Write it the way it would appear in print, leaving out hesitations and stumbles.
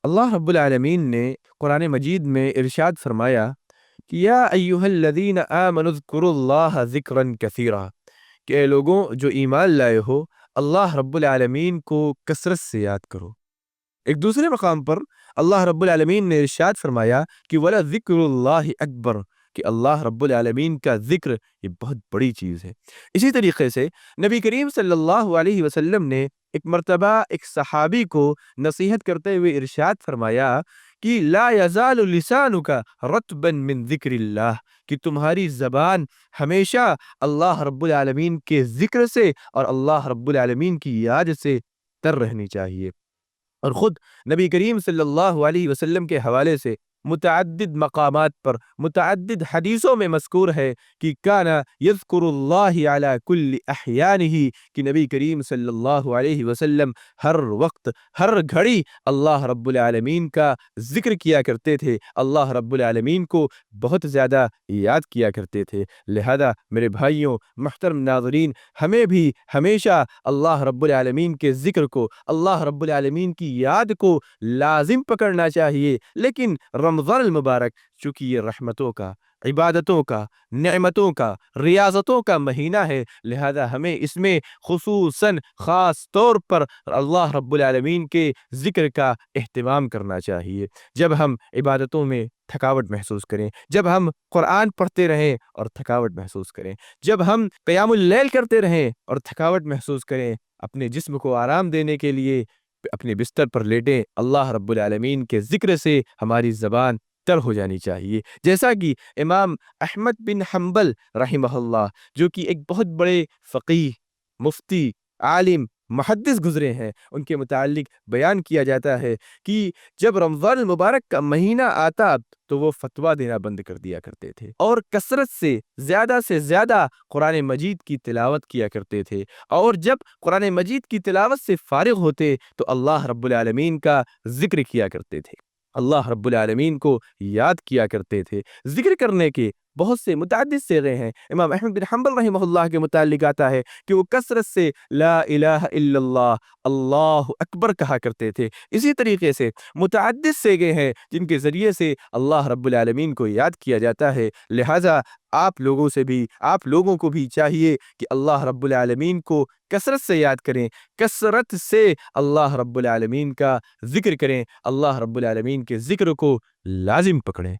اللہ رب العالمین نے قرآن مجید میں ارشاد فرمایا کہ یا ایھا الذین آمنوا اذکروا اللہ ذکرا کثیرا، کہ اے لوگوں جو ایمان لائے ہو، اللہ رب العالمین کو کثرت سے یاد کرو۔ ایک دوسرے مقام پر اللہ رب العالمین نے ارشاد فرمایا کہ وَلَذِكْرُ اللَّهِ اکبر، کہ اللہ رب العالمین کا ذکر یہ بہت بڑی چیز ہے۔ اسی طریقے سے نبی کریم صلی اللہ علیہ وسلم نے ایک مرتبہ ایک صحابی کو نصیحت کرتے ہوئے ارشاد فرمایا کہ لا یزال لسانک رطبا من ذکر اللہ، کہ تمہاری زبان ہمیشہ اللہ رب العالمین کے ذکر سے اور اللہ رب العالمین کی یاد سے تر رہنی چاہیے۔ اور خود نبی کریم صلی اللہ علیہ وسلم کے حوالے سے متعدد مقامات پر متعدد حدیثوں میں مذکور ہے کہ کان یذکر اللہ علی کل احیانہ، کہ نبی کریم صلی اللہ علیہ وسلم ہر وقت ہر گھڑی اللہ رب العالمین کا ذکر کیا کرتے تھے، اللہ رب العالمین کو بہت زیادہ یاد کیا کرتے تھے۔ لہذا میرے بھائیوں، محترم ناظرین، ہمیں بھی ہمیشہ اللہ رب العالمین کے ذکر کو، اللہ رب العالمین کی یاد کو لازم پکڑنا چاہیے۔ لیکن رمضان المبارک چونکہ یہ رحمتوں کا، عبادتوں کا، نعمتوں کا، ریاضتوں کا مہینہ ہے، لہذا ہمیں اس میں خصوصاً خاص طور پر اللہ رب العالمین کے ذکر کا اہتمام کرنا چاہیے۔ جب ہم عبادتوں میں تھکاوٹ محسوس کریں، جب ہم قرآن پڑھتے رہیں اور تھکاوٹ محسوس کریں، جب ہم قیام اللیل کرتے رہیں اور تھکاوٹ محسوس کریں، اپنے جسم کو آرام دینے کے لیے اپنے بستر پر لیٹیں، اللہ رب العالمین کے ذکر سے ہماری زبان تر ہو جانی چاہیے۔ جیسا کہ امام احمد بن حنبل رحمہ اللہ، جو کہ ایک بہت بڑے فقیہ، مفتی، عالم، محدث گزرے ہیں، ان کے متعلق بیان کیا جاتا ہے کہ جب رمضان المبارک کا مہینہ آتا تو وہ فتویٰ دینا بند کر دیا کرتے تھے اور کثرت سے زیادہ قرآن مجید کی تلاوت کیا کرتے تھے، اور جب قرآن مجید کی تلاوت سے فارغ ہوتے تو اللہ رب العالمین کا ذکر کیا کرتے تھے، اللہ رب العالمین کو یاد کیا کرتے تھے۔ ذکر کرنے کے بہت سے متعدد صیغے ہیں۔ امام احمد بن حنبل رحمہ اللہ کے متعلق آتا ہے کہ وہ کثرت سے لا الہ الا اللہ، اللہ اکبر کہا کرتے تھے۔ اسی طریقے سے متعدد صیغے ہیں جن کے ذریعے سے اللہ رب العالمین کو یاد کیا جاتا ہے۔ لہٰذا آپ لوگوں کو بھی چاہیے کہ اللہ رب العالمین کو کثرت سے یاد کریں، کثرت سے اللہ رب العالمین کا ذکر کریں، اللہ رب العالمین کے ذکر کو لازم پکڑیں۔